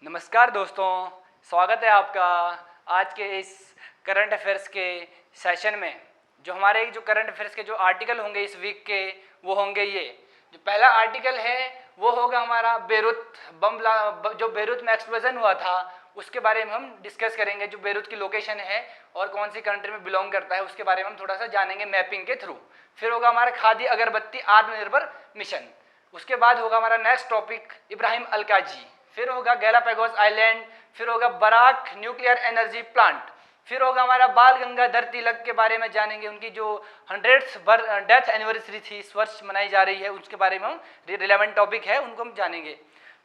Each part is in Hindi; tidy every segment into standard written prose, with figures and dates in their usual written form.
नमस्कार दोस्तों, स्वागत है आपका आज के इस करंट अफेयर्स के सेशन में। जो हमारे जो करंट अफेयर्स के जो आर्टिकल होंगे इस वीक के वो होंगे ये। जो पहला आर्टिकल है वो होगा हमारा बेरूत जो बेरूत में एक्सप्लोजन हुआ था उसके बारे में हम डिस्कस करेंगे। जो बेरूत की लोकेशन है और कौन सी कंट्री में बिलोंग करता है उसके बारे में हम थोड़ा सा जानेंगे मैपिंग के थ्रू। फिर होगा हमारा खादी अगरबत्ती आत्मनिर्भर मिशन। उसके बाद होगा हमारा नेक्स्ट टॉपिक इब्राहिम अलकाजी। फिर होगा गैलापागोस आइलैंड। फिर होगा बराक न्यूक्लियर एनर्जी प्लांट। फिर होगा हमारा बाल गंगाधर तिलक के बारे में जानेंगे। उनकी जो 100th डेथ एनिवर्सरी थी इस वर्ष मनाई जा रही है उसके बारे में हम रिलेवेंट टॉपिक है उनको हम जानेंगे।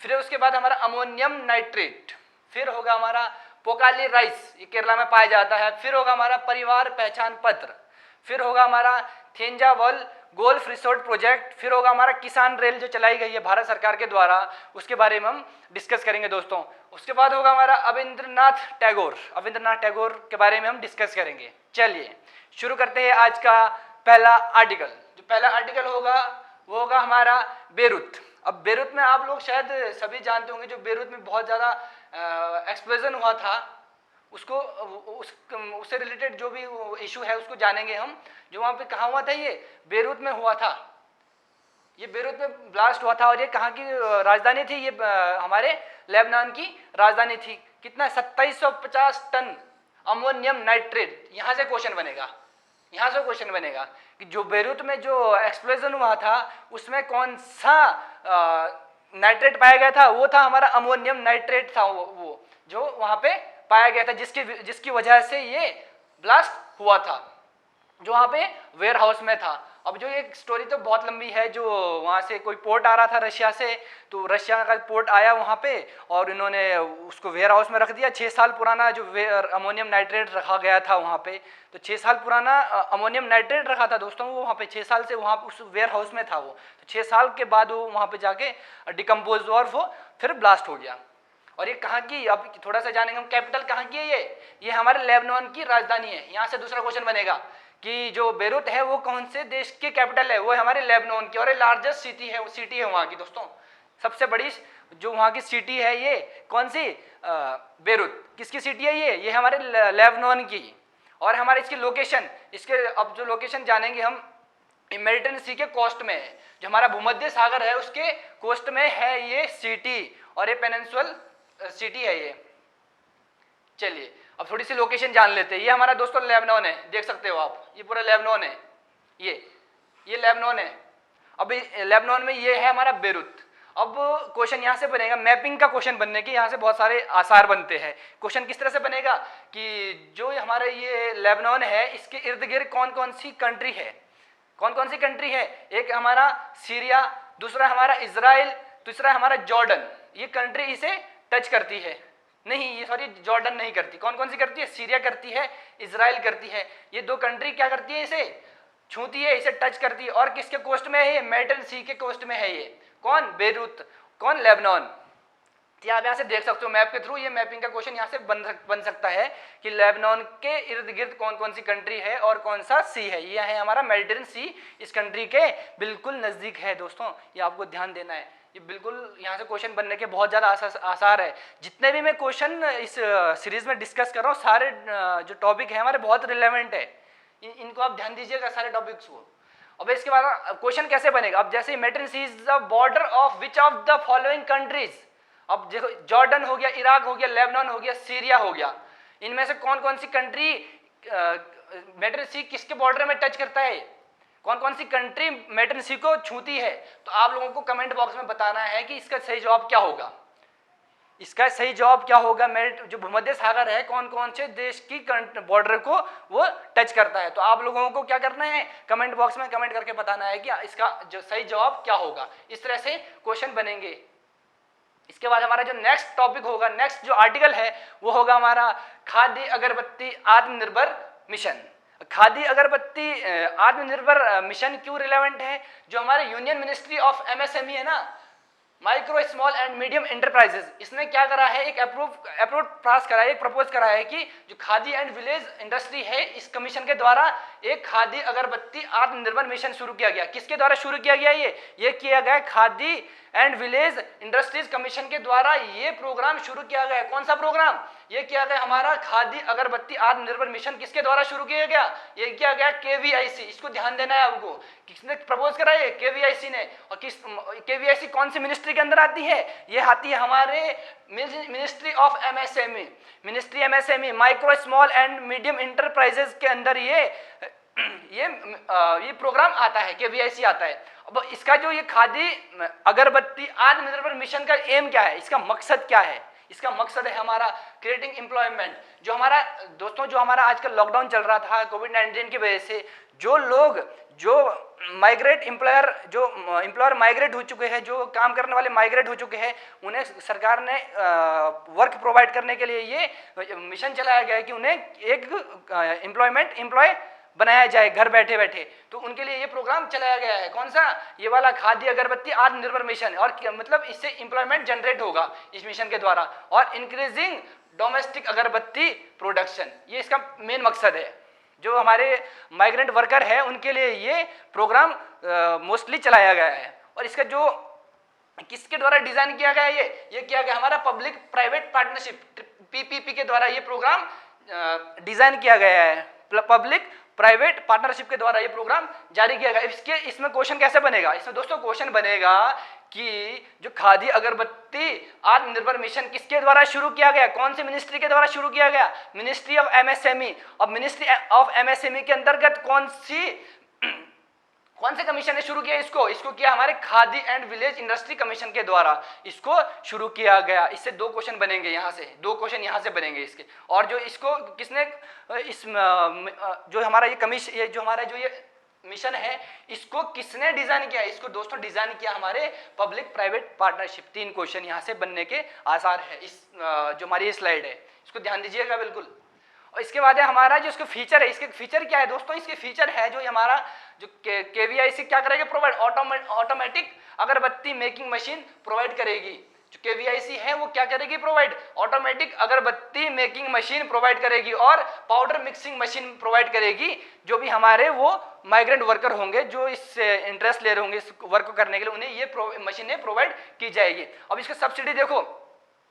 फिर उसके बाद हमारा अमोनियम नाइट्रेट। फिर होगा हमारा पोकाली राइस, ये केरला में पाया जाता है। फिर होगा हमारा परिवार पहचान पत्र। फिर होगा हमारा थेंजावल गोल्फ रिसोर्ट प्रोजेक्ट। फिर होगा हमारा किसान रेल जो चलाई गई है भारत सरकार के द्वारा उसके बारे में हम डिस्कस करेंगे दोस्तों। उसके बाद होगा हमारा रविंद्रनाथ टैगोर के बारे में हम डिस्कस करेंगे। चलिए शुरू करते हैं आज का पहला आर्टिकल। जो पहला आर्टिकल होगा वो होगा हमारा बेरूत। अब बेरूत में आप लोग शायद सभी जानते होंगे जो बेरूत में बहुत ज़्यादा एक्सप्लोजन हुआ था उससे रिलेटेड जो भी इशू है उसको जानेंगे हम। जो वहाँ पे कहाँ हुआ था, ये बेरूत में हुआ था। ये बेरूत में ब्लास्ट हुआ था और ये कहाँ की राजधानी थी, ये हमारे लेबनान की राजधानी थी। कितना 2750 टन अमोनियम नाइट्रेट। यहाँ से क्वेश्चन बनेगा कि जो बेरूत में जो एक्सप्लोजन हुआ था उसमें कौन सा नाइट्रेट पाया गया था। वो था हमारा अमोनियम नाइट्रेट था वो जो वहाँ पे पाया गया था जिसकी वजह से ये ब्लास्ट हुआ था जो वहाँ पे वेयर हाउस में था। अब जो ये स्टोरी तो बहुत लंबी है। जो वहाँ से कोई पोर्ट आ रहा था रशिया से, तो रशिया का पोर्ट आया वहाँ पे और इन्होंने उसको वेयर हाउस में रख दिया। 6 साल पुराना जो अमोनियम नाइट्रेट रखा गया था वहाँ पे, तो 6 साल पुराना अमोनियम नाइट्रेट रखा था दोस्तों वो वहाँ पे 6 साल से वहाँ उस वेयर हाउस में था वो। तो 6 साल के बाद वो वहाँ पे जाके डिकम्पोज और वो फिर ब्लास्ट हो गया। और ये कहाँ की, अब थोड़ा सा जानेंगे हम। कैपिटल कहाँ की है ये हमारे लेबनान की राजधानी है। यहाँ से दूसरा क्वेश्चन बनेगा कि जो बेरूत है वो कौन से देश की कैपिटल है। वो है हमारे लेबनान की और ये लार्जेस्ट सिटी है वहाँ की दोस्तों। सबसे बड़ी जो वहाँ की सिटी है ये कौन सी, बेरूत। किसकी सिटी है ये हमारे लेबनान की। और हमारे इसकी लोकेशन, अब जो लोकेशन जानेंगे हम मेडिटेरियन सी के कोस्ट में है। जो हमारा भूमध्य सागर है उसके कोस्ट में है ये सिटी और ये पेनिनसुलर सिटी है ये। चलिए अब थोड़ी सी लोकेशन जान लेते हैं। ये हमारा दोस्तों लेबनान है, देख सकते हो आप, ये पूरा लेबनान है। ये लेबनान है। अब लेबनान में ये है हमारा बेरूत। अब क्वेश्चन यहाँ से बनेगा, मैपिंग का क्वेश्चन बनने के यहाँ से बहुत सारे आसार बनते हैं। क्वेश्चन किस तरह से बनेगा कि जो हमारे ये लेबनान है इसके इर्द गिर्द कौन कौन सी कंट्री है। एक हमारा सीरिया, दूसरा हमारा इजराइल, तीसरा हमारा जॉर्डन। ये कंट्री इसे टच करती है, नहीं ये सॉरी जॉर्डन नहीं करती। कौन कौन सी करती है, सीरिया करती है, इजराइल करती है। ये दो कंट्री क्या करती है, इसे छूती है, इसे टच करती है। और किसके कोस्ट में है ये, मेडिटेरियन सी के कोस्ट में है ये। कौन, बेरूत, कौन, लेबनान। तो आप यहाँ से देख सकते हो मैप के थ्रू, ये मैपिंग का क्वेश्चन यहाँ से बन सकता है कि लेबनान के इर्द गिर्द कौन कौन सी कंट्री है और कौन सा सी है। ये है हमारा मेडिटेरियन सी, इस कंट्री के बिल्कुल नजदीक है दोस्तों। ये आपको ध्यान देना है। ये बिल्कुल यहाँ से क्वेश्चन बनने के बहुत ज़्यादा आसार है। जितने भी मैं क्वेश्चन इस सीरीज में डिस्कस कर रहा हूँ सारे जो टॉपिक है हमारे बहुत रिलेवेंट है। इनको आप ध्यान दीजिएगा सारे टॉपिक्स को। अब इसके बाद क्वेश्चन कैसे बनेगा, अब जैसे Mediterranean sea is the border of which of the following countries. अब देखो जॉर्डन हो गया, इराक हो गया, लेबनान हो गया, सीरिया हो गया। इनमें से कौन कौन सी कंट्री मेडिटेरियन सी किसके बॉर्डर में टच करता है, कौन कौन सी कंट्री मेडिटेरियन सी को छूती है। तो आप लोगों को कमेंट बॉक्स में बताना है कि इसका सही जवाब क्या होगा। जो भूमध्य सागर है कौन कौन से देश की बॉर्डर को वो टच करता है। तो आप लोगों को क्या करना है, कमेंट बॉक्स में कमेंट करके बताना है कि इसका जो सही जवाब क्या होगा। इस तरह से क्वेश्चन बनेंगे। इसके बाद हमारा जो नेक्स्ट टॉपिक होगा, नेक्स्ट जो आर्टिकल है वो होगा हमारा खादी अगरबत्ती आत्मनिर्भर मिशन। खादी अगरबत्ती आत्मनिर्भर मिशन क्यों रिलेवेंट है, जो हमारे यूनियन मिनिस्ट्री ऑफ एमएसएमई है ना, micro small and medium enterprises, इसने क्या करा है, एक प्रपोज करा है कि जो खादी एंड विलेज इंडस्ट्री है इस कमीशन के द्वारा एक खादी अगरबत्ती आत्मनिर्भर मिशन शुरू किया गया। किसके द्वारा शुरू किया गया, ये किया गया khadi and village industries commission के द्वारा ये प्रोग्राम शुरू किया गया। कौन सा प्रोग्राम ये किया गया? हमारा खादी अगरबत्ती आत्मनिर्भर मिशन किसके द्वारा शुरू किया गया? ये किया गया केवीआईसी। इसको ध्यान देना है आपको। किसने प्रपोज करा? ये केवीआईसी ने। और किस केवीआईसी कौन सी मिनिस्ट्री के अंदर आती है? ये आती है हमारे ministry of MSME. Ministry MSME micro small and medium enterprises के अंदर ये प्रोग्राम आता है, केवीआईसी आता है। अब इसका जो ये खादी अगरबत्ती आत्मनिर्भर मिशन का एम क्या है? इसका मकसद क्या है? इसका मकसद है हमारा क्रिएटिंग एम्प्लॉयमेंट। जो हमारा दोस्तों जो हमारा आजकल लॉकडाउन चल रहा था कोविड-19 की वजह से, जो लोग जो माइग्रेट एम्प्लॉयर माइग्रेट हो चुके हैं, जो काम करने वाले माइग्रेट हो चुके हैं, उन्हें सरकार ने वर्क प्रोवाइड करने के लिए ये मिशन चलाया गया है कि उन्हें एक एम्प्लॉय बनाया जाए घर बैठे बैठे। तो उनके लिए ये प्रोग्राम चलाया गया है। कौन सा? ये वाला खादी अगरबत्ती आत्मनिर्भर मिशन। और मतलब इससे एम्प्लॉयमेंट जनरेट होगा इस मिशन के द्वारा, और इंक्रीजिंग डोमेस्टिक अगरबत्ती प्रोडक्शन, ये इसका मेन मकसद है। जो हमारे माइग्रेंट वर्कर है उनके लिए ये प्रोग्राम मोस्टली चलाया गया है। और इसका जो किसके द्वारा डिजाइन किया गया है? ये किया गया हमारा पब्लिक प्राइवेट पार्टनरशिप पीपीपी के द्वारा ये प्रोग्राम डिजाइन किया गया है। पब्लिक प्राइवेट पार्टनरशिप के द्वारा ये प्रोग्राम जारी किया गया। इसमें क्वेश्चन कैसे बनेगा? इसमें दोस्तों क्वेश्चन बनेगा कि जो खादी अगरबत्ती आत्मनिर्भर मिशन किसके द्वारा शुरू किया गया? कौन सी मिनिस्ट्री के द्वारा शुरू किया गया? Ministry of MSME. अब मिनिस्ट्री ऑफ एमएसएमई के अंतर्गत कौन से कमीशन ने शुरू किया? इसको किया हमारे khadi and village industry commission के द्वारा इसको शुरू किया गया। इससे दो क्वेश्चन बनेंगे, यहाँ से दो क्वेश्चन यहाँ से बनेंगे इसके। और जो इसको किसने जो हमारा ये कमीशन, ये जो हमारा जो ये मिशन है, इसको किसने डिजाइन किया? इसको दोस्तों डिजाइन किया हमारे पब्लिक प्राइवेट पार्टनरशिप। 3 क्वेश्चन यहाँ से बनने के आसार है। इस जो हमारी स्लाइड है इसको ध्यान दीजिएगा बिल्कुल। और इसके बाद है हमारा जो इसके फीचर है। इसके फीचर क्या है दोस्तों? इसके फीचर है जो हमारा जो केवीआईसी क्या करेगा? प्रोवाइड ऑटोमेटिक अगरबत्ती मेकिंग मशीन प्रोवाइड करेगी। जो केवीआईसी है वो क्या करेगी? प्रोवाइड ऑटोमेटिक अगरबत्ती मेकिंग मशीन प्रोवाइड करेगी और पाउडर मिक्सिंग मशीन प्रोवाइड करेगी। जो भी हमारे वो माइग्रेंट वर्कर होंगे जो इससे इंटरेस्ट ले रहे होंगे इस वर्क को करने के लिए, उन्हें ये मशीनें प्रोवाइड की जाएगी। अब इसका सब्सिडी देखो,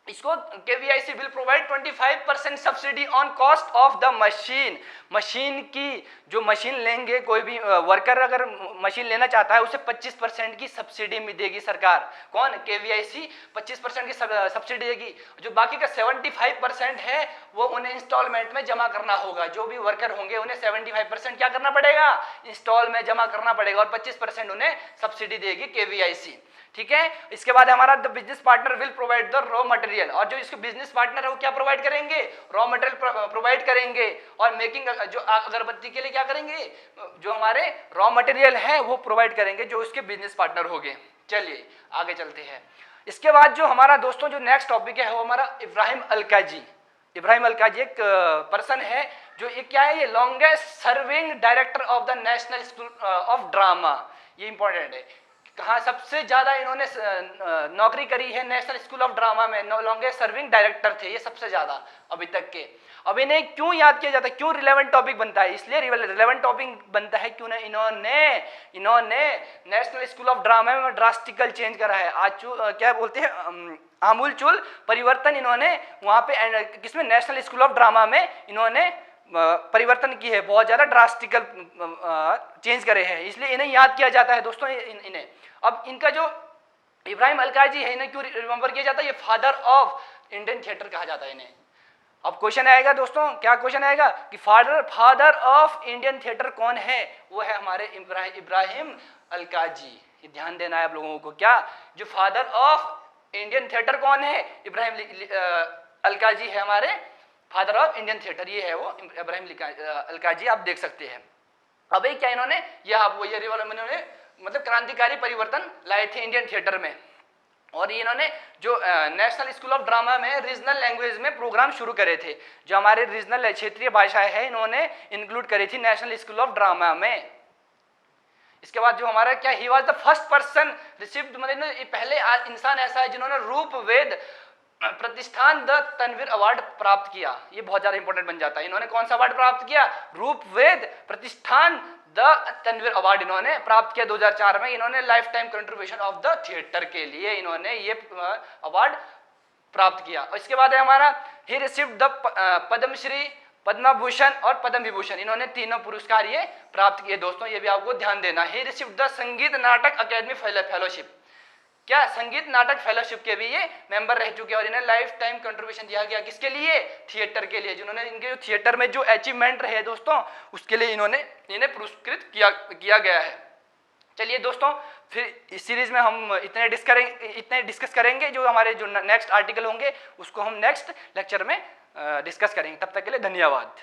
इसको KVIC will provide 25% subsidy on cost of the machine. Machine की जो मशीन लेंगे, कोई भी वर्कर अगर मशीन लेना चाहता है उसे 25% की सब्सिडी देगी सरकार। कौन? केवीआईसी 25% की सब्सिडी देगी। जो बाकी का 75% है वो उन्हें इंस्टॉलमेंट में जमा करना होगा। जो भी वर्कर होंगे उन्हें 75% क्या करना पड़ेगा? इंस्टॉल में जमा करना पड़ेगा, और 25% उन्हें सब्सिडी देगी केवीआईसी। ठीक है। इसके बाद हमारा the business partner will provide the raw material. और जो इसके बिजनेस पार्टनर है वो क्या प्रोवाइड करेंगे? रॉ मटेरियल प्रोवाइड करेंगे। और मेकिंग जो अगरबत्ती के लिए क्या करेंगे? जो हमारे रॉ मटेरियल है वो प्रोवाइड करेंगे जो उसके बिजनेस पार्टनर होंगे। चलिए आगे चलते हैं। इसके बाद जो हमारा दोस्तों जो नेक्स्ट टॉपिक है वो हमारा इब्राहिम अलकाजी। इब्राहिम अलकाजी एक पर्सन है जो ये क्या है? ये longest serving director of the national school of drama. ये इंपॉर्टेंट है। कहाँ सबसे ज्यादा इन्होंने नौकरी करी है? नेशनल स्कूल ऑफ ड्रामा में लॉन्गेस्ट सर्विंग डायरेक्टर थे ये सबसे ज्यादा अभी तक के। अब इन्हें क्यों याद किया जाता है? क्यों रिलेवेंट टॉपिक बनता है? इसलिए रिलेवेंट टॉपिक बनता है क्यों? इन्होंने नेशनल स्कूल ऑफ ड्रामा में ड्रास्टिकल चेंज करा है। आज क्या बोलते हैं, आमूलचूल परिवर्तन इन्होंने वहाँ पे किसमें? नेशनल स्कूल ऑफ ड्रामा में इन्होंने परिवर्तन की है, बहुत ज्यादा ड्रास्टिकल चेंज करे हैं, इसलिए इन्हें याद किया जाता है दोस्तों इन्हें। अब इनका जो इब्राहिम अलकाजी है इन्हें क्यों रिमेंबर किया जाता है? ये फादर ऑफ इंडियन थिएटर कहा जाता है इन्हें। अब क्वेश्चन आएगा दोस्तों, क्या क्वेश्चन आएगा कि फादर ऑफ इंडियन थिएटर कौन है? वो है हमारे इब्राहिम अलकाजी। ये ध्यान देना है आप लोगों को। क्या जो फादर ऑफ इंडियन थिएटर कौन है? इब्राहिम अलकाजी है हमारे फादर ऑफ इंडियन थिएटर। ये है वो इब्राहिम अलकाजी, आप देख सकते हैं। अब क्या इन्होंने इन्होंने मतलब क्रांतिकारी परिवर्तन लाए थे इंडियन थिएटर में। और ये इन्होंने जो नेशनल स्कूल ऑफ ड्रामा में रीजनल लैंग्वेज में प्रोग्राम शुरू करे थे। जो हमारे रीजनल क्षेत्रीय भाषाएं है इन्होंने इंक्लूड करी थी नेशनल स्कूल ऑफ ड्रामा में। इसके बाद जो हमारा क्या, he was the first person received, मतलब पहले इंसान ऐसा है जिन्होंने रूप वेद प्रतिष्ठान द तनवीर अवार्ड प्राप्त किया। ये बहुत ज्यादा इंपॉर्टेंट बन जाता है। इन्होंने कौन सा अवार्ड प्राप्त किया? रूप वेद प्रतिष्ठान द तनवीर अवार्ड इन्होंने प्राप्त किया 2004 में। इन्होंने life time contribution of the theatre के लिए इन्होंने ये अवार्ड प्राप्त किया। और इसके बाद है हमारा he received the Padmashri, Padma Bhushan और पद्म विभूषण, इन्होंने तीनों पुरस्कार ये प्राप्त किए दोस्तों, ये भी आपको ध्यान देना। ही रिसीव्ड द संगीत नाटक अकेडमी फेलोशिप, क्या संगीत नाटक फेलोशिप के भी ये मेंबर रह चुके हैं और इन्हें लाइफ टाइम कंट्रीब्यूशन दिया गया किसके लिए, थिएटर के लिए, जिन्होंने इनके जो थिएटर में जो अचीवमेंट रहे दोस्तों उसके लिए इन्हें पुरस्कृत किया गया है। चलिए दोस्तों, फिर इस सीरीज में हम इतने डिस्कस करेंगे, जो हमारे जो नेक्स्ट आर्टिकल होंगे उसको हम नेक्स्ट लेक्चर में डिस्कस करेंगे। तब तक के लिए धन्यवाद।